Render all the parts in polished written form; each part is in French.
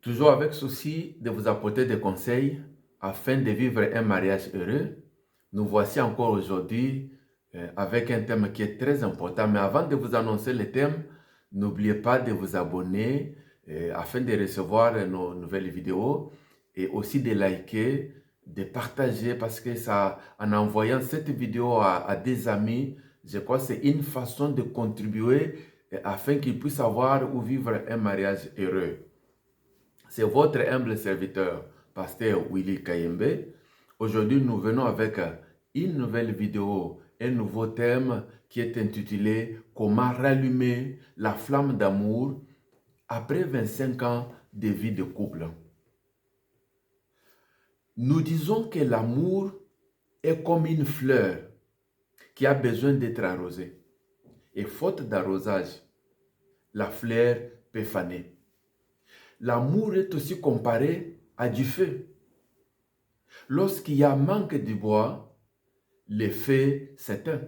Toujours avec souci de vous apporter des conseils afin de vivre un mariage heureux. Nous voici encore aujourd'hui avec un thème qui est très important. Mais avant de vous annoncer le thème, n'oubliez pas de vous abonner afin de recevoir nos nouvelles vidéos et aussi de liker, de partager parce que ça, en envoyant cette vidéo à des amis, je crois que c'est une façon de contribuer afin qu'ils puissent savoir où vivre un mariage heureux. C'est votre humble serviteur, Pasteur Willy Kayembe. Aujourd'hui, nous venons avec une nouvelle vidéo, un nouveau thème qui est intitulé « Comment rallumer la flamme d'amour après 25 ans de vie de couple ». Nous disons que l'amour est comme une fleur qui a besoin d'être arrosée. Et faute d'arrosage, la fleur peut faner. L'amour est aussi comparé à du feu. Lorsqu'il y a manque de bois, le feu s'éteint.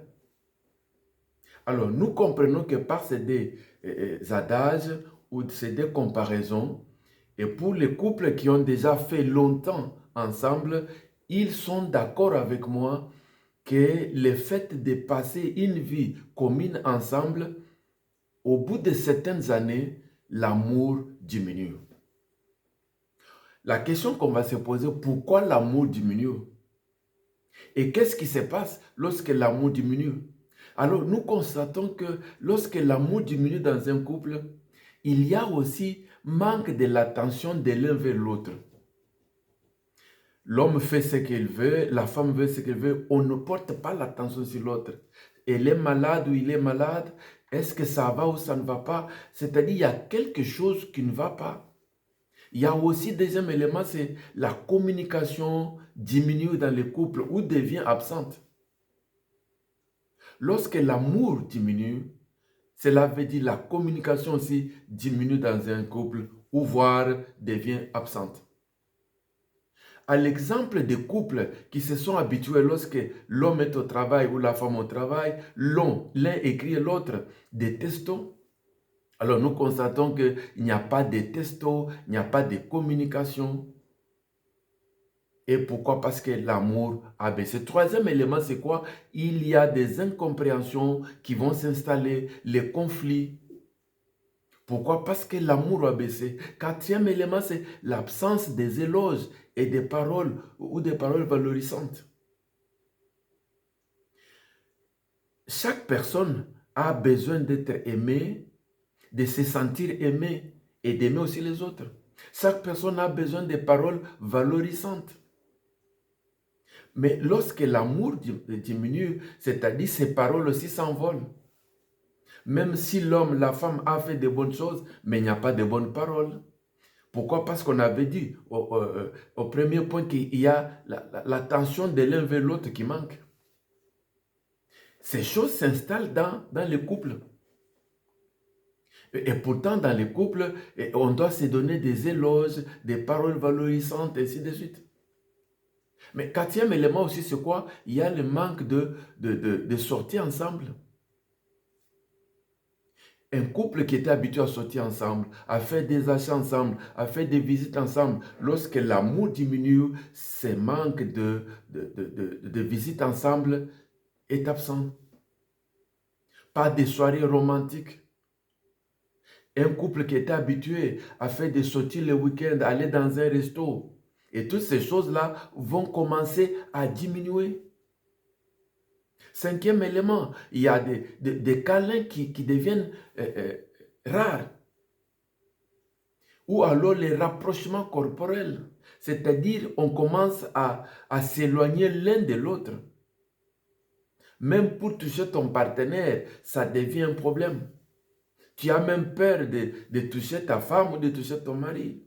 Alors, nous comprenons que par ces des adages ou ces des comparaisons, et pour les couples qui ont déjà fait longtemps ensemble, ils sont d'accord avec moi que le fait de passer une vie commune ensemble, au bout de certaines années, l'amour diminue. La question qu'on va se poser, pourquoi l'amour diminue? Et qu'est-ce qui se passe lorsque l'amour diminue? Alors, nous constatons que lorsque l'amour diminue dans un couple, il y a aussi manque de l'attention de l'un vers l'autre. L'homme fait ce qu'il veut, la femme veut ce qu'elle veut, on ne porte pas l'attention sur l'autre. Elle est malade ou il est malade, est-ce que ça va ou ça ne va pas? C'est-à-dire, il y a quelque chose qui ne va pas. Il y a aussi, deuxième élément, c'est la communication diminue dans les couples ou devient absente. Lorsque l'amour diminue, cela veut dire la communication aussi diminue dans un couple ou voire devient absente. À l'exemple des couples qui se sont habitués lorsque l'homme est au travail ou la femme au travail, l'un écrit l'autre des textos. Alors nous constatons qu'il n'y a pas de textos, il n'y a pas de communication. Et pourquoi? Parce que l'amour a baissé. Troisième élément, c'est quoi? Il y a des incompréhensions qui vont s'installer, les conflits. Pourquoi? Parce que l'amour a baissé. Quatrième élément, c'est l'absence des éloges et des paroles ou des paroles valorisantes. Chaque personne a besoin d'être aimée, de se sentir aimée et d'aimer aussi les autres. Chaque personne a besoin de paroles valorisantes. Mais lorsque l'amour diminue, c'est-à-dire ces paroles aussi s'envolent. Même si l'homme, la femme a fait de bonnes choses, mais il n'y a pas de bonnes paroles. Pourquoi? Parce qu'on avait dit au premier point qu'il y a la tension de l'un vers l'autre qui manque. Ces choses s'installent dans les couples. Et pourtant, dans les couples, on doit se donner des éloges, des paroles valorisantes, et ainsi de suite. Mais quatrième élément aussi, c'est quoi? Il y a le manque de sortir ensemble. Un couple qui était habitué à sortir ensemble, à faire des achats ensemble, à faire des visites ensemble, lorsque l'amour diminue, ce manque de visites ensemble est absent. Pas de soirées romantiques. Un couple qui était habitué à faire des sorties le week-end, aller dans un resto, et toutes ces choses-là vont commencer à diminuer. Cinquième élément, il y a des câlins qui deviennent rares. Ou alors les rapprochements corporels. C'est-à-dire, on commence à s'éloigner l'un de l'autre. Même pour toucher ton partenaire, ça devient un problème. Tu as même peur de toucher ta femme ou de toucher ton mari.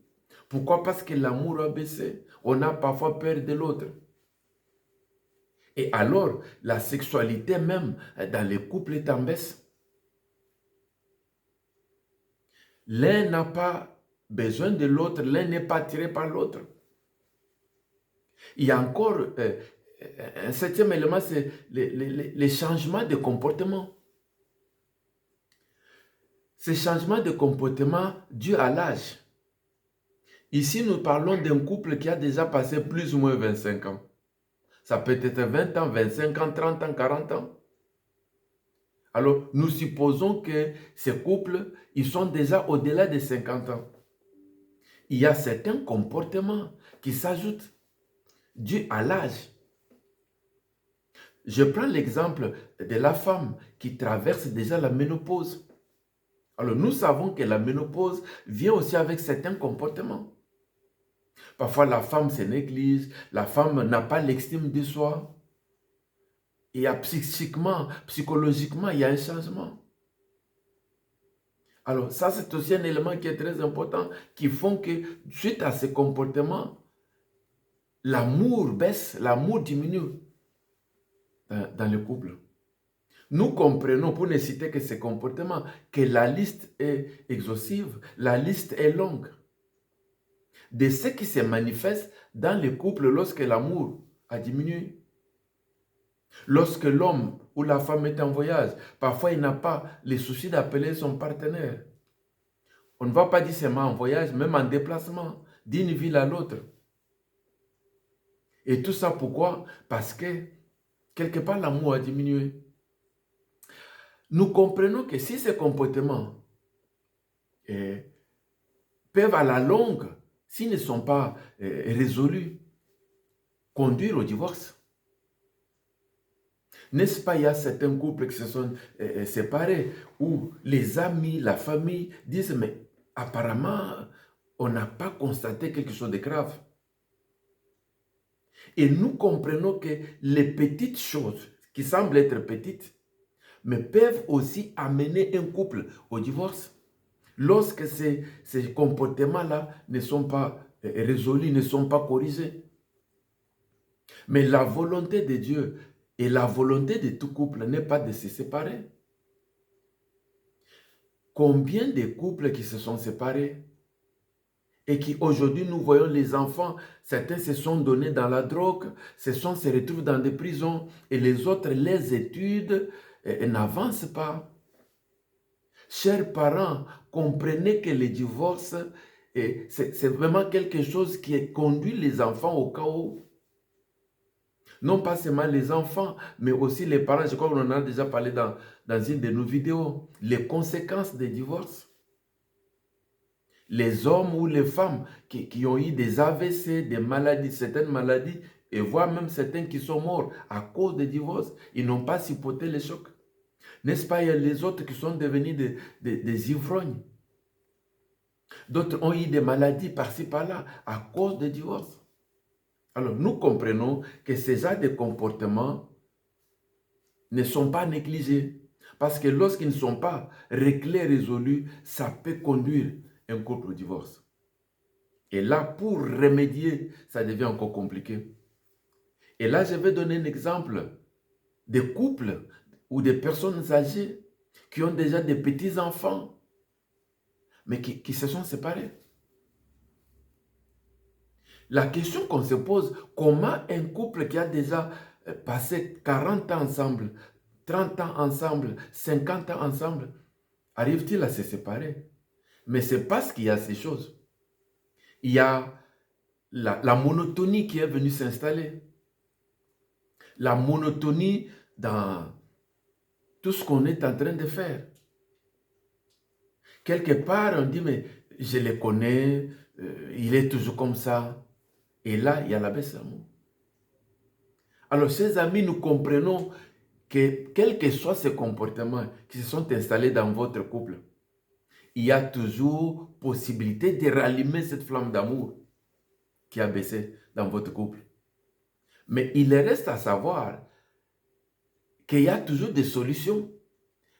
Pourquoi? Parce que l'amour a baissé. On a parfois peur de l'autre. Et alors, la sexualité même dans les couples est en baisse. L'un n'a pas besoin de l'autre, l'un n'est pas attiré par l'autre. Il y a encore un septième élément, c'est les changements de comportement. Ces changements de comportement dus à l'âge. Ici, nous parlons d'un couple qui a déjà passé plus ou moins 25 ans. Ça peut être 20 ans, 25 ans, 30 ans, 40 ans. Alors, nous supposons que ces couples, ils sont déjà au-delà de 50 ans. Il y a certains comportements qui s'ajoutent dû à l'âge. Je prends l'exemple de la femme qui traverse déjà la ménopause. Alors, nous savons que la ménopause vient aussi avec certains comportements. Parfois, la femme se néglige, la femme n'a pas l'estime de soi. Et psychiquement, psychologiquement, il y a un changement. Alors, ça, c'est aussi un élément qui est très important, qui font que, suite à ces comportements, l'amour baisse, l'amour diminue dans le couple. Nous comprenons, pour ne citer que ces comportements, que la liste est exhaustive, la liste est longue. De ce qui se manifeste dans le couple lorsque l'amour a diminué. Lorsque l'homme ou la femme est en voyage, parfois il n'a pas les soucis d'appeler son partenaire. On ne va pas dire seulement en voyage, même en déplacement, d'une ville à l'autre. Et tout ça pourquoi? Parce que quelque part l'amour a diminué. Nous comprenons que si ces comportements peuvent à la longue, s'ils ne sont pas résolus, conduire au divorce. N'est-ce pas, il y a certains couples qui se sont séparés, où les amis, la famille disent, mais apparemment, on n'a pas constaté quelque chose de grave. Et nous comprenons que les petites choses, qui semblent être petites, mais peuvent aussi amener un couple au divorce. Lorsque ces comportements-là ne sont pas résolus, ne sont pas corrigés. Mais la volonté de Dieu et la volonté de tout couple n'est pas de se séparer. Combien de couples qui se sont séparés et qui aujourd'hui nous voyons les enfants, certains se sont donnés dans la drogue, se retrouvent dans des prisons et les autres, les études n'avancent pas. Chers parents, comprenez que le divorce, c'est vraiment quelque chose qui conduit les enfants au chaos. Non pas seulement les enfants, mais aussi les parents. Je crois qu'on en a déjà parlé dans une de nos vidéos. Les conséquences des divorces. Les hommes ou les femmes qui ont eu des AVC, des maladies, certaines maladies, et voire même certains qui sont morts à cause des divorces, ils n'ont pas supporté les chocs. N'est-ce pas, il y a les autres qui sont devenus des ivrognes. D'autres ont eu des maladies par-ci, par-là, à cause des divorces. Alors, nous comprenons que ces genres de comportements ne sont pas négligés. Parce que lorsqu'ils ne sont pas réglés, résolus, ça peut conduire un couple au divorce. Et là, pour remédier, ça devient encore compliqué. Et là, je vais donner un exemple de couples ou de personnes âgées qui ont déjà des petits-enfants, mais qui se sont séparés. La question qu'on se pose, comment un couple qui a déjà passé 40 ans ensemble, 30 ans ensemble, 50 ans ensemble, arrive-t-il à se séparer? Mais c'est parce qu'il y a ces choses. Il y a la monotonie qui est venue s'installer. La monotonie dans tout ce qu'on est en train de faire. Quelque part, on dit, mais je le connais, il est toujours comme ça. Et là, il y a la baisse d'amour. Alors, chers amis, nous comprenons que quels que soient ces comportements qui se sont installés dans votre couple, il y a toujours possibilité de rallumer cette flamme d'amour qui a baissé dans votre couple. Mais il reste à savoir qu'il y a toujours des solutions,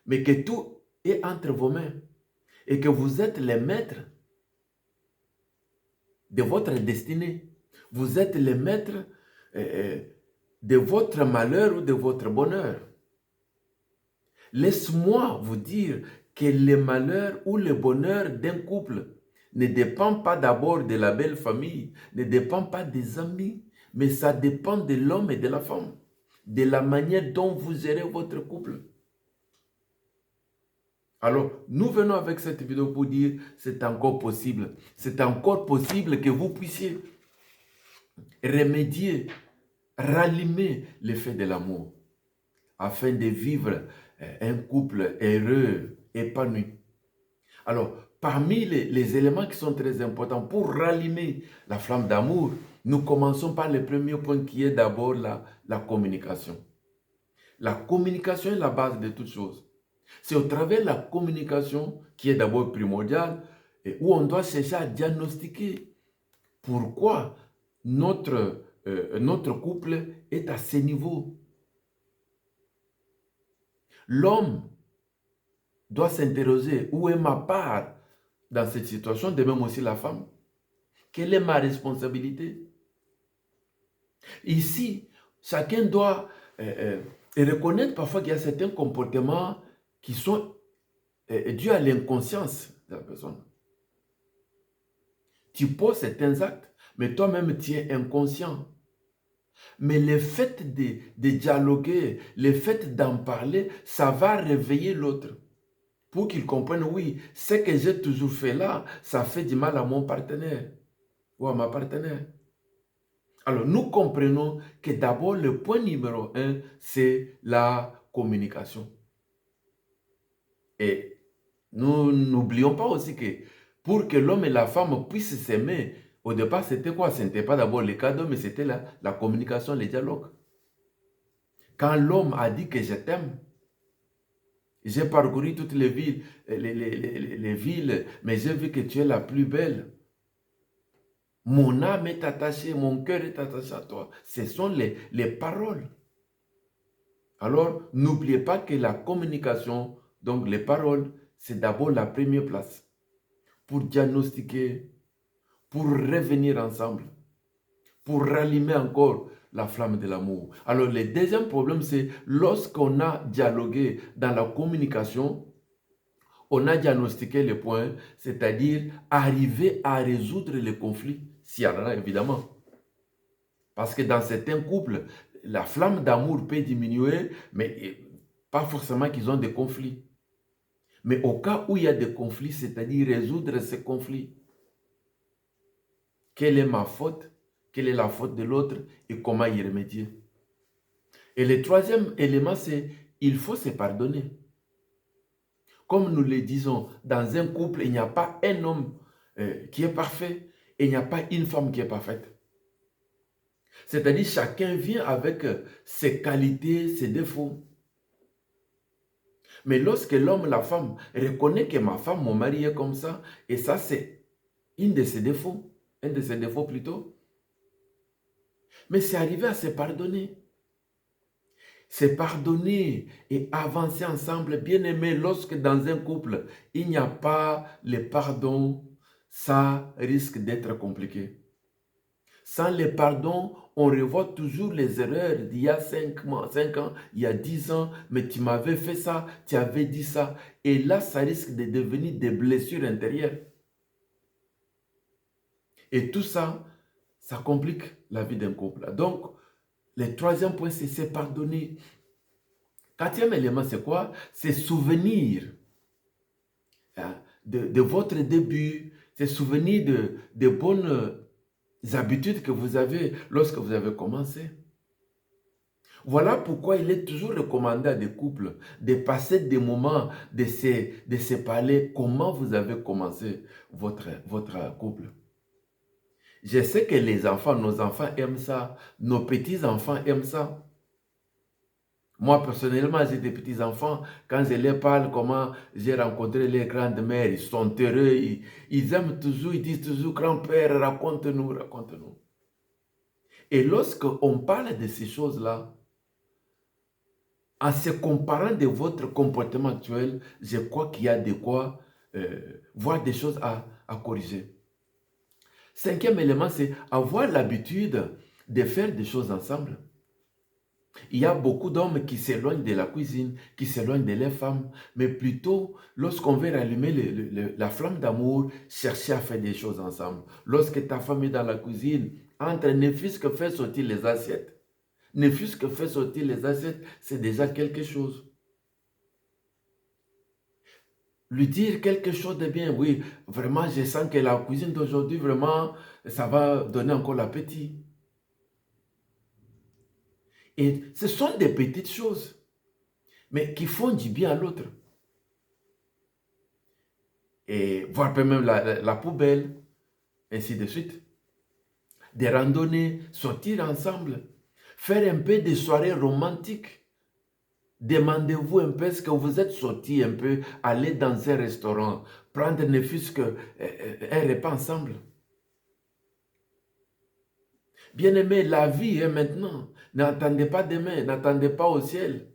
mais que tout est entre vos mains et que vous êtes les maîtres de votre destinée. Vous êtes les maîtres de votre malheur ou de votre bonheur. Laisse-moi vous dire que le malheur ou le bonheur d'un couple ne dépend pas d'abord de la belle famille, ne dépend pas des amis, mais ça dépend de l'homme et de la femme, de la manière dont vous gérez votre couple. Alors, nous venons avec cette vidéo pour dire c'est encore possible. C'est encore possible que vous puissiez remédier, rallumer l'effet de l'amour afin de vivre un couple heureux, épanoui. Alors, parmi les éléments qui sont très importants pour rallumer la flamme d'amour, nous commençons par le premier point qui est d'abord la communication. La communication est la base de toute chose. C'est au travers de la communication qui est d'abord primordiale et où on doit chercher à diagnostiquer pourquoi notre couple est à ce niveau. L'homme doit s'interroger où est ma part dans cette situation, de même aussi la femme. Quelle est ma responsabilité? Ici, chacun doit reconnaître parfois qu'il y a certains comportements qui sont dus à l'inconscience de la personne. Tu poses certains actes, mais toi-même tu es inconscient. Mais le fait de dialoguer, le fait d'en parler, ça va réveiller l'autre. Pour qu'il comprenne, oui, ce que j'ai toujours fait là, ça fait du mal à mon partenaire ou à ma partenaire. Alors, nous comprenons que d'abord, le point numéro 1, c'est la communication. Et nous n'oublions pas aussi que pour que l'homme et la femme puissent s'aimer, au départ, c'était quoi? Ce n'était pas d'abord le cadeau, mais c'était la communication, le dialogue. Quand l'homme a dit que je t'aime, j'ai parcouru toutes les villes, les villes, mais j'ai vu que tu es la plus belle. Mon âme est attachée, mon cœur est attaché à toi. Ce sont les paroles. Alors, n'oubliez pas que la communication, donc les paroles, c'est d'abord la première place pour diagnostiquer, pour revenir ensemble, pour rallumer encore la flamme de l'amour. Alors, le deuxième problème, c'est lorsqu'on a dialogué dans la communication, on a diagnostiqué les points, c'est-à-dire arriver à résoudre les conflits, s'il y en a évidemment. Parce que dans certains couples, la flamme d'amour peut diminuer, mais pas forcément qu'ils ont des conflits. Mais au cas où il y a des conflits, c'est-à-dire résoudre ces conflits. Quelle est ma faute? Quelle est la faute de l'autre? Et comment y remédier? Et le troisième élément, c'est il faut se pardonner. Comme nous le disons, dans un couple, il n'y a pas un homme qui est parfait et il n'y a pas une femme qui est parfaite. C'est-à-dire chacun vient avec ses qualités, ses défauts. Mais lorsque l'homme, la femme, reconnaît que ma femme, mon mari est comme ça, et ça c'est un de ses défauts plutôt, mais c'est arriver à se pardonner. Se pardonner et avancer ensemble, bien aimé, lorsque dans un couple, il n'y a pas le pardon, ça risque d'être compliqué. Sans le pardon, on revoit toujours les erreurs d'il y a 5 ans, il y a 10 ans, mais tu m'avais fait ça, tu avais dit ça. Et là, ça risque de devenir des blessures intérieures. Et tout ça, ça complique la vie d'un couple. Donc, le troisième point, c'est se pardonner. Quatrième élément, c'est quoi? C'est souvenir de votre début, c'est souvenir de bonnes habitudes que vous avez lorsque vous avez commencé. Voilà pourquoi il est toujours recommandé à des couples de passer des moments, de se parler comment vous avez commencé votre couple. Je sais que les enfants, nos enfants aiment ça, nos petits-enfants aiment ça. Moi, personnellement, j'ai des petits-enfants, quand je leur parle comment j'ai rencontré les grandes-mères, ils sont heureux, ils aiment toujours, ils disent toujours, grand-père, raconte-nous, raconte-nous. Et lorsqu'on parle de ces choses-là, en se comparant de votre comportement actuel, je crois qu'il y a de quoi voir des choses à corriger. Cinquième élément, c'est avoir l'habitude de faire des choses ensemble. Il y a beaucoup d'hommes qui s'éloignent de la cuisine, qui s'éloignent de leurs femmes, mais plutôt, lorsqu'on veut rallumer la flamme d'amour, chercher à faire des choses ensemble. Lorsque ta femme est dans la cuisine, entre ne fût-ce que faire sortir les assiettes. Ne fût-ce que faire sortir les assiettes, c'est déjà quelque chose. lui dire quelque chose de bien. Oui, vraiment, je sens que la cuisine d'aujourd'hui, vraiment, ça va donner encore l'appétit. Et ce sont des petites choses, mais qui font du bien à l'autre. Et voire même la poubelle, ainsi de suite. Des randonnées, sortir ensemble, faire un peu de soirées romantiques. Demandez-vous un peu, est-ce que vous êtes sortis un peu, aller dans un restaurant, prendre ne fût-ce qu'un repas ensemble. Bien-aimés, la vie est maintenant. N'attendez pas demain, n'attendez pas au ciel.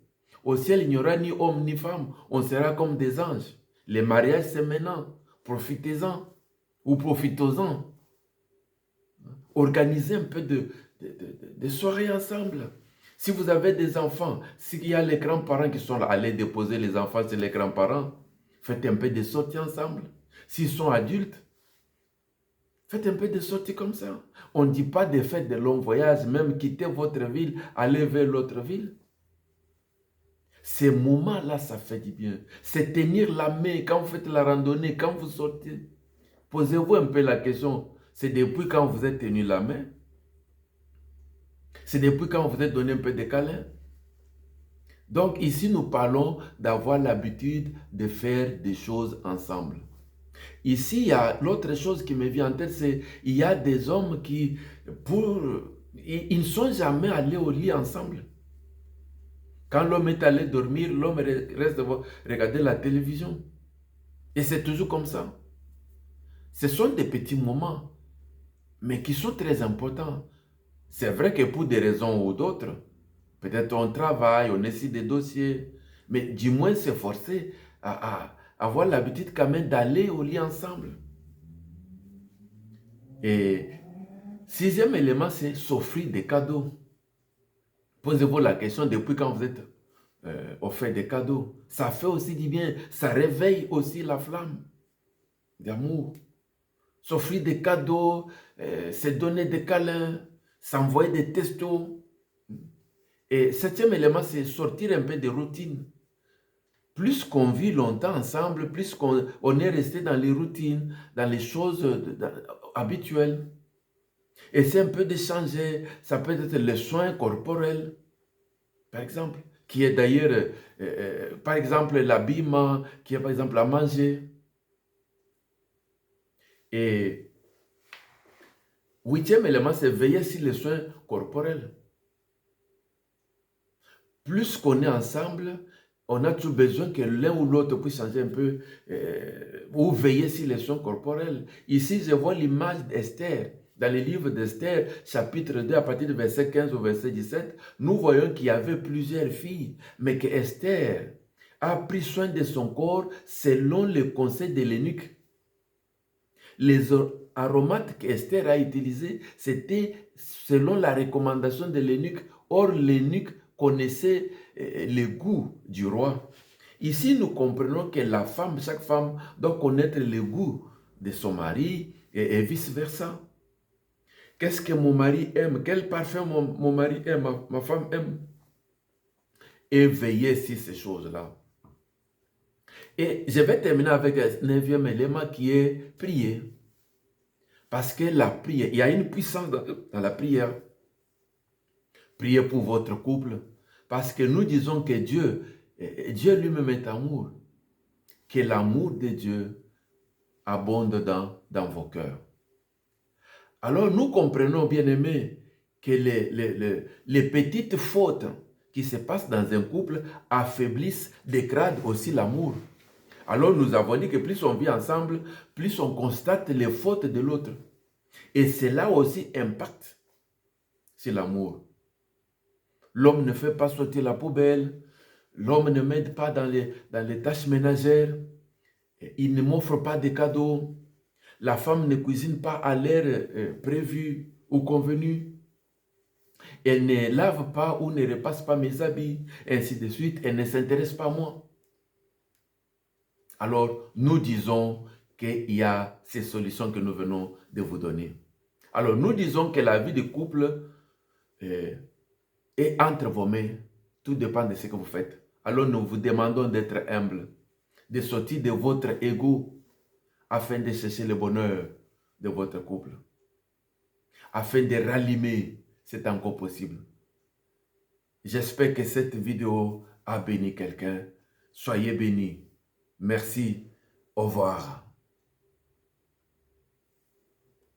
Au ciel, il n'y aura ni homme ni femme. On sera comme des anges. Les mariages, c'est maintenant. Profitez-en ou profitez-en. Organisez un peu de soirées ensemble. Si vous avez des enfants, s'il y a les grands-parents qui sont là, allez déposer les enfants chez les grands-parents. Faites un peu de sorties ensemble. S'ils sont adultes, faites un peu de sorties comme ça. On ne dit pas de faire de longs voyages, même quitter votre ville, aller vers l'autre ville. Ces moments-là, ça fait du bien. C'est tenir la main quand vous faites la randonnée, quand vous sortez. Posez-vous un peu la question, c'est depuis quand vous êtes tenu la main? C'est depuis quand vous êtes donné un peu de câlin? Donc ici, nous parlons d'avoir l'habitude de faire des choses ensemble. Ici, il y a l'autre chose qui me vient en tête, c'est il y a des hommes qui, ils ne sont jamais allés au lit ensemble. Quand l'homme est allé dormir, l'homme reste regarder la télévision. Et c'est toujours comme ça. Ce sont des petits moments, mais qui sont très importants. C'est vrai que pour des raisons ou d'autres, peut-être on travaille, on essaie des dossiers, mais du moins s'efforcer à avoir l'habitude quand même d'aller au lit ensemble. Et sixième élément, c'est s'offrir des cadeaux. Posez-vous la question depuis quand vous êtes offert des cadeaux. Ça fait aussi du bien, ça réveille aussi la flamme d'amour. S'offrir des cadeaux, se donner des câlins, s'envoyer des textos. Et septième élément, c'est sortir un peu des routines. Plus qu'on vit longtemps ensemble, plus qu'on est resté dans les routines, dans les choses habituelles. Et c'est un peu de changer, ça peut être les soins corporels, par exemple, qui est d'ailleurs, par exemple, l'habillement, qui est par exemple à manger. Et huitième élément, c'est veiller sur les soins corporels. Plus qu'on est ensemble, on a toujours besoin que l'un ou l'autre puisse changer un peu ou veiller sur les soins corporels. Ici, je vois l'image d'Esther. Dans le livre d'Esther, chapitre 2, à partir du verset 15 au verset 17, nous voyons qu'il y avait plusieurs filles, mais que Esther a pris soin de son corps selon le conseil de l'eunuque. Les aromates qu'Esther a utilisés, c'était selon la recommandation de l'eunuque. Or, l'eunuque connaissait le goût du roi. Ici, nous comprenons que la femme, chaque femme doit connaître le goût de son mari et vice-versa. Qu'est-ce que mon mari aime? Quel parfum mon mari aime, ma femme aime? Et veiller sur ces choses-là. Et je vais terminer avec un neuvième élément qui est prier. Parce que la prière, il y a une puissance dans la prière. Priez pour votre couple. Parce que nous disons que Dieu lui-même est amour. Que l'amour de Dieu abonde dans vos cœurs. Alors nous comprenons, bien-aimés, que les petites fautes qui se passent dans un couple affaiblissent, dégradent aussi l'amour. Alors nous avons dit que plus on vit ensemble, plus on constate les fautes de l'autre. Et cela aussi impacte sur l'amour. L'homme ne fait pas sortir la poubelle, l'homme ne m'aide pas dans les tâches ménagères, il ne m'offre pas de cadeaux, la femme ne cuisine pas à l'heure prévue ou convenue, elle ne lave pas ou ne repasse pas mes habits, ainsi de suite, elle ne s'intéresse pas à moi. Alors, nous disons qu'il y a ces solutions que nous venons de vous donner. Alors, nous disons que la vie de couple est entre vos mains. Tout dépend de ce que vous faites. Alors, nous vous demandons d'être humble, de sortir de votre ego afin de chercher le bonheur de votre couple. Afin de rallumer, c'est encore possible. J'espère que cette vidéo a béni quelqu'un. Soyez bénis. Merci. Au revoir.